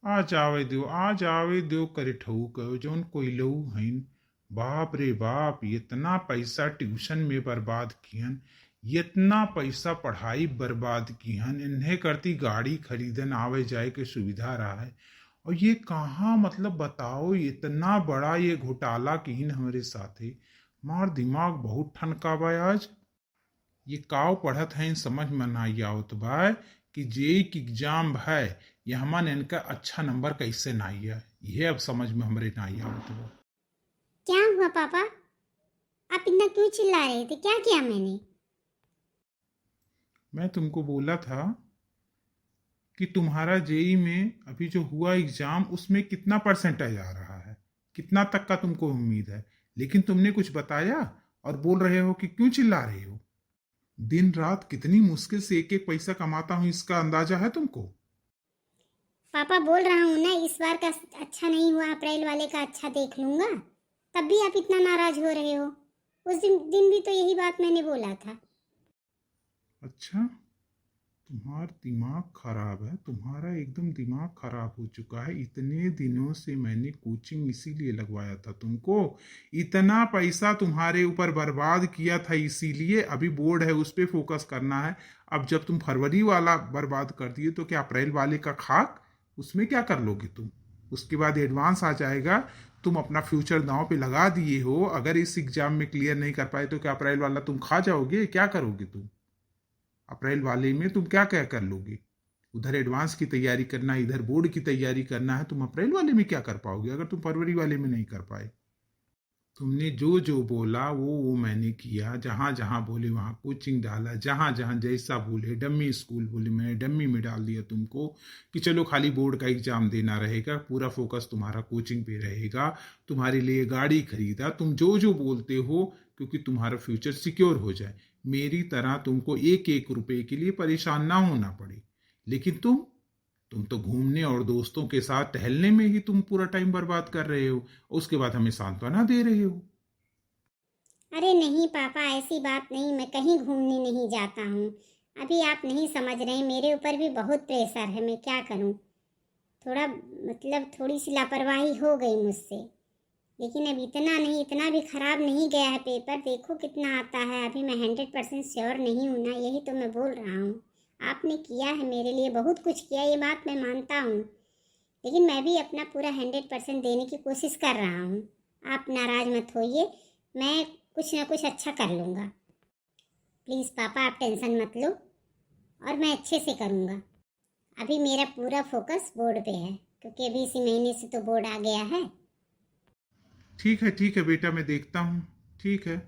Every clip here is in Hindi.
आ जावे दो करे ठऊ कहो जौन कोई लऊ हईन। बाप रे बाप, इतना पैसा ट्यूशन में बर्बाद किहन, इतना पैसा पढ़ाई बर्बाद किहन, इन्हें करती गाड़ी खरीदन आवे जाए के सुविधा रहा है। और ये कहाँ, मतलब बताओ, इतना बड़ा ये घोटाला किहन हमारे साथे। मार दिमाग बहुत ठनकावा आज। ये काव पढ़त हैं समझ में नहीं आवत बा कि जेई की एग्जाम है, ये हमन इनका अच्छा नंबर कैसे नहीं है, ये अब समझ में हमरे नहीं आवत बा। क्या हुआ पापा? आप इतना क्यों चिल्ला रहे थे? क्या किया मैंने? मैं तुमको बोला था कि तुम्हारा जेई में अभी जो हुआ एग्जाम, उसमें कितना परसेंटेज आ रहा है, कितना तक का तुमको उम्मीद है, लेकिन तुमने कुछ बताया और बोल रहे हो कि क्यों चिल्ला रहे हो। दिन रात कितनी मुश्किल से एक एक पैसा कमाता हूँ, इसका अंदाजा है तुमको। पापा बोल रहा हूँ ना, इस बार का अच्छा नहीं हुआ, अप्रैल वाले का अच्छा देख लूंगा। तब भी आप इतना नाराज हो रहे हो। उस दिन भी तो यही बात मैंने बोला था। अच्छा, तुम्हारा दिमाग खराब है, तुम्हारा एकदम दिमाग खराब हो चुका है। इतने दिनों से मैंने कोचिंग इसीलिए लगवाया था तुमको, इतना पैसा तुम्हारे ऊपर बर्बाद किया था, इसीलिए अभी बोर्ड है उस पर फोकस करना है। अब जब तुम फरवरी वाला बर्बाद कर दिए तो क्या अप्रैल वाले का खाक, उसमें क्या कर लोगे तुम। उसके बाद एडवांस आ जाएगा, तुम अपना फ्यूचर दांव पे लगा दिए हो। अगर इस एग्जाम में क्लियर नहीं कर पाए तो क्या अप्रैल वाला तुम खा जाओगे, क्या करोगे तुम। अप्रैल वाले में तुम क्या क्या कर लोगे। उधर एडवांस की तैयारी करना, इधर बोर्ड की तैयारी करना है, तुम अप्रैल वाले में क्या कर पाओगे अगर तुम फरवरी वाले में नहीं कर पाए। तुमने जो जो बोला वो मैंने किया, जहां जहां बोले वहां कोचिंग डाला, जहां जहां जैसा बोले, डम्मी स्कूल बोले मैं डम्मी में डाल दिया तुमको कि चलो खाली बोर्ड का एग्जाम देना रहेगा, पूरा फोकस तुम्हारा कोचिंग पे रहेगा। तुम्हारे लिए गाड़ी खरीदा, तुम जो जो बोलते हो क्योंकि तुम्हारा फ्यूचर सिक्योर हो जाए, मेरी तरह तुमको एक एक रुपए के लिए परेशान ना होना पड़े। लेकिन तुम तो घूमने और दोस्तों के साथ टहलने में ही तुम पूरा टाइम बर्बाद कर रहे हो, उसके बाद हमें सांत्वना दे रहे हो। अरे नहीं पापा, ऐसी बात नहीं, मैं कहीं घूमने नहीं जाता हूँ। अभी आप नहीं समझ रहे, मेरे ऊपर भी बहुत प्रेशर है, मैं क्या करूँ। थोड़ा मतलब थोड़ी सी लापरवाही हो गई मुझसे। लेकिन अब इतना नहीं, इतना भी खराब नहीं गया है पेपर। देखो कितना आता है। अभी मैं 100% श्योर नहीं हूँ ना, यही तो मैं बोल रहा हूँ। आपने किया है मेरे लिए, बहुत कुछ किया, ये बात मैं मानता हूँ। लेकिन मैं भी अपना पूरा 100% देने की कोशिश कर रहा हूँ। आप नाराज मत होइए, मैं कुछ ना कुछ अच्छा कर लूँगा। प्लीज़ पापा, आप टेंशन मत लो, और मैं अच्छे से करूँगा। अभी मेरा पूरा फोकस बोर्ड पे है, क्योंकि अभी इसी महीने से तो बोर्ड आ गया है। ठीक है बेटा, मैं देखता हूँ। ठीक है,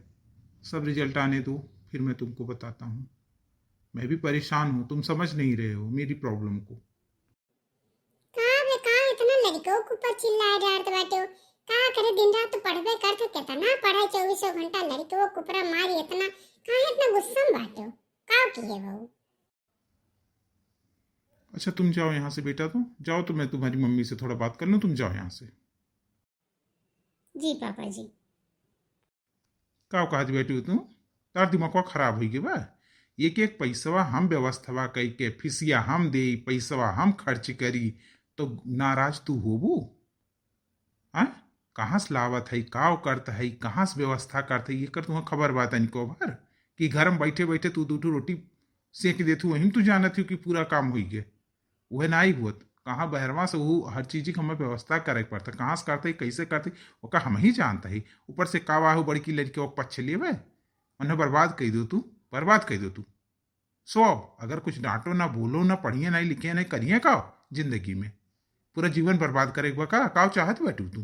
सब रिजल्ट आने दो, फिर मैं तुमको बताता हूँ। मैं भी परेशान हूँ, तुम समझ नहीं रहे हो मेरी प्रॉब्लम को। कहाँ इतना लड़कों के ऊपर चिल्लाए डांटते बैठे हो? कहाँ करे, दिन रात तो पढ़बे करते, कितना पढ़ाई 24 घंटा लड़कों के ऊपर मारी, इतना कहाँ इतना गुस्सा में बैठे हो? का की है बहू? अच्छा तुम जाओ यहाँ से बेटा, तुम जाओ, तो मैं तुम्हारी मम्मी से थोड़ा बात कर लूँ, तुम जाओ यहाँ से। जी पापा जी। का कहती बैठी हो तुम, तार दिमाग खराब हो गई बा। एक एक पैसवा हम व्यवस्था कई के, फीसिया हम दे, पैसवा हम खर्च करी, तो नाराज तू होबू। आ कहाँ से लावत है, काव करत है, कहाँ से व्यवस्था करत है, ये कर तुम्हें खबर बात है निको भर कि घर में बैठे बैठे तू दू रोटी सेक देतू, वहीं तू जानत हो कि पूरा काम हो गए। वह ना ही हुत, कहाँ बहरवा से वो हर चीज की हमें व्यवस्था करे पड़ता, कहाँ से करते कैसे करते ओका हम ही जानता ही। ऊपर से का वाहू बड़की लड़की वो पक्ष लिए उन्हें बर्बाद कर दो तू, बर्बाद कर दो तू। सो अब अगर कुछ डांटो ना बोलो ना पढ़िए ना लिखे ना करिए का जिंदगी में, पूरा जीवन बर्बाद करे का चाहत बैठू तू।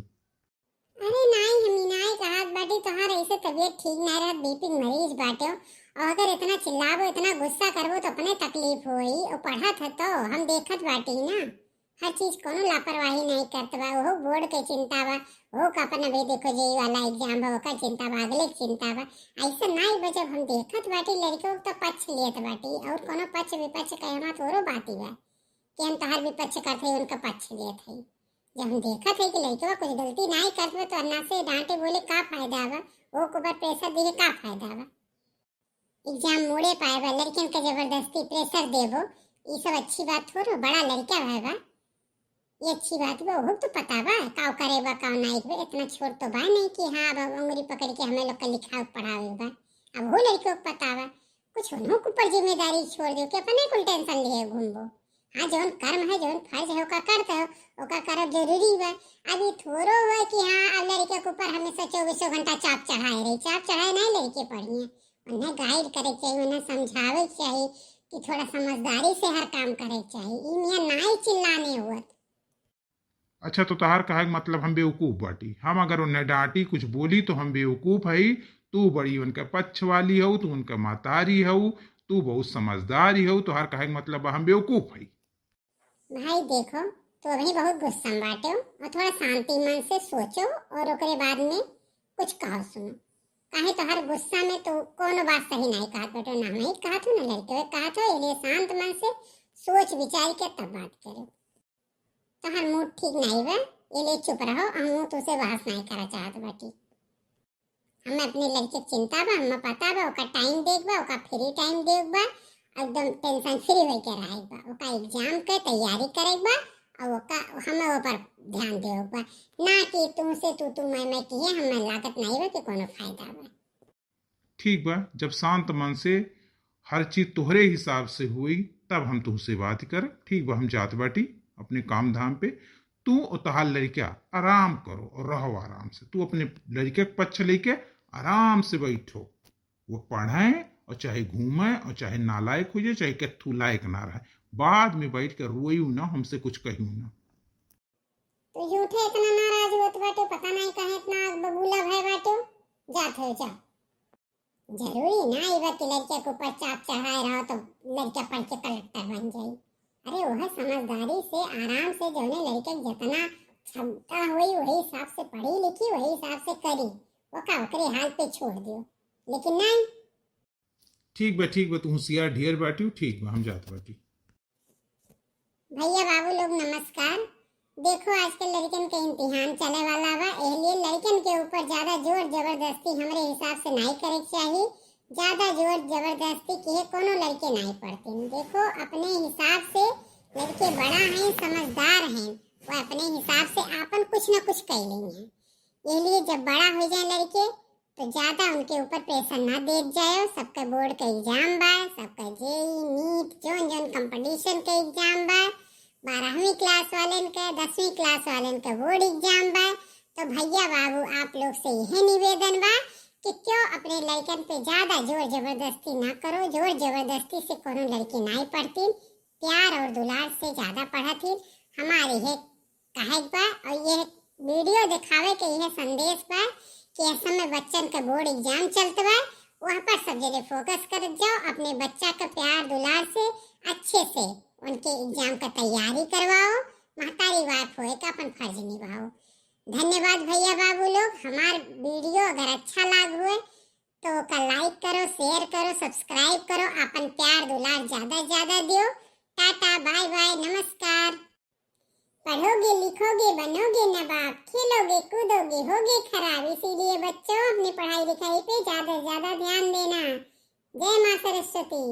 अरे नहीं, हम नहीं कहत बाटी, तोहार ऐसे तबीयत ठीक नहीं रहत, बीपी मरीज बाटे हो, और अगर इतना चिल्लाबो, इतना गुस्सा करबो तो अपने तकलीफ होई। और पढ़त है तो हम देखत बाटी ना, हर चीज कोनो लापरवाही नहीं करत बा। वो बोर्ड के चिंता बा, वो का अपन अभी देखो जे वाला एग्जाम बा ओका चिंता बा, अगले की चिंता बा। ऐसा नहीं बा, जब हम देखत बाटी लड़कों तो पक्ष लियत बाटी, और कोनो पक्ष विपक्ष कहना थोड़ो बाती बा कि हम तोहार विपक्ष करते उनका पक्ष लियत है। जब हम देखा थे कि लड़का कुछ गलती नहीं करते तो अन्ना से डांटे बोले का फायदा है, वो को ऊपर प्रेशर दिए का फायदा है। एग्जाम मोड़े पाए बा, लड़कियन का जबरदस्ती प्रेशर देबो, ये सब अच्छी बात थोड़ो। बड़ा लड़का है बा, ये अच्छी बात बा, ओहो तो पता बा काव करे बा काव नहीं बा, इतना छोट तो बा नहीं कि हाँ अब उंगली पकड़ के हमें लोग का लिखा पढ़ावे बा। अब वो लड़कों को पता बा, कुछ उन्हों के ऊपर जिम्मेदारी छोड़ दो कि अपने कुल टेंशन लिए घूमबो। हाँ जौन कर्म है जौन फर्ज है ओका करते हो, ओका करब जरूरी बा। अभी थोड़ो हुआ कि हाँ अब लड़के के ऊपर हमेशा 24 घंटा चाप चढ़ाए रही, चाप चढ़ाए नहीं लड़के पढ़िए, उन्हें गाइड करे चाहिए, उन्हें समझावे चाहिए कि थोड़ा समझदारी से हर काम करे चाहिए। ई मियाँ ना चिल्लाने हुआ। अच्छा तो तहार कहे मतलब हम बेवकूफ़ बाटी, हम अगर उन्हें डांटी कुछ बोली तो हम बेवकूफ़ है, तू बड़ी उनके पक्ष वाली हो, तू उनका मातारी हो, तू बहुत समझदारी हो, तो हर कहे मतलब हम बेवकूफ़ है। भाई देखो तो अभी बहुत गुस्सा में बाटे हो और थोड़ा शांति मन से सोचो और ओकरे बाद में कुछ कहो सुनो। काहे तो हर गुस्सा में तो कोनो बात सही नहीं कहत बेटो, ना मैं कहा था ना लड़के कहा था, इसलिए शांत मन से सोच विचार के तब बात करो। तो हर मूड ठीक नहीं बा, इसलिए चुप रहो, हम तुझसे बहस नहीं करा चाहत बाटी। हमें अपने लड़के चिंता बा, हमें पता बा ओका टाइम देख बा, ओका फ्री टाइम देख बा, एकदम टेंशन फ्री होके रहे बा, ओका एग्जाम के तैयारी करे बा और ओका हमें ऊपर ध्यान दे बा, ना कि तुमसे तू मैं किए हमें लागत नहीं बा कि कोनो फायदा बा। ठीक बा, जब शांत मन से हर चीज तोहरे हिसाब से हुई तब हम तुमसे बात कर। ठीक बा, हम जात बाटी अपने काम धाम पे, तू और तहार लड़का आराम करो और रहो आराम से। तू अपने लड़के के पक्ष लेके आराम से बैठो, वो पढ़े और चाहे घूमे और चाहे नालायक हो जाए चाहे कथू लायक ना रहे, बाद में बैठ कर रोयू ना, हमसे कुछ कहू ना। तो झूठे इतना नाराज होत बाटे, पता नहीं कहे इतना आग बबूला भय बाटे। जात हो जा, जरूरी ना इबा के लड़के के ऊपर चाप चढ़ाए रहो तो लड़का पढ़ के कलेक्टर बन जाए। अरे वह समझदारी से आराम से जौने लड़के जितना क्षमता हुई वही हिसाब से पढ़ी लिखी वही हिसाब से करी, वो का ओकरे हाल पे छोड़ दियो। लेकिन नहीं, ठीक बा, तू होशियार ढेर बाटी, ठीक बा, हम जात बाटी। भैया बाबू लोग नमस्कार। देखो आजकल लड़कन के इम्तिहान चले वाला बा, इसलिए लड़कन के ऊपर ज्यादा जोर जबरदस्ती हमरे हिसाब से नहीं करे चाहिए। ज्यादा जोर जबरदस्ती किए कोनो लड़के नहीं पढ़ते। देखो अपने हिसाब से लड़के बड़ा हैं समझदार हैं, वो अपने हिसाब से आपन कुछ न कुछ कर लेंगे। इसलिए जब बड़ा हो जाए लड़के तो ज्यादा उनके ऊपर प्रेशर ना दे जाए। सबका बोर्ड का एग्जाम बा, सबका जेई नीट जोन जोन कंपटीशन का एग्जाम बा, 12वीं क्लास वाले का 10वीं क्लास वाले का बोर्ड एग्जाम बा। तो भैया बाबू आप लोग से यह निवेदन बा कि क्यों अपने लड़कन पे ज्यादा जोर जबरदस्ती ना करो। जोर जबरदस्ती से कोनो लड़की नहीं पढ़ती, प्यार और दुलार से ज्यादा पढ़ती। हमारे ये कहे बा और ये वीडियो दिखावे के यह संदेश बा कि इस समय बच्चन का बोर्ड एग्जाम चलता बा, वहाँ पर सब जगह फोकस कर जाओ, अपने बच्चा का प्यार दुलार से अच्छे से उनके एग्जाम का तैयारी करवाओ, महतारी बात होए का अपन फर्ज निभाओ। धन्यवाद भैया बाबू लोग। हमार वीडियो अगर अच्छा लग हुए तो का लाइक करो, शेयर करो, सब्सक्राइब करो, अपन प्यार दुलार ज्यादा दियो। टाटा बाय बाय नमस्कार। पढ़ोगे लिखोगे बनोगे नवाब, खेलोगे कूदोगे होगे खराब, इसीलिए बच्चों अपनी पढ़ाई लिखाई पे ज्यादा ध्यान देना। जय मां सरस्वती।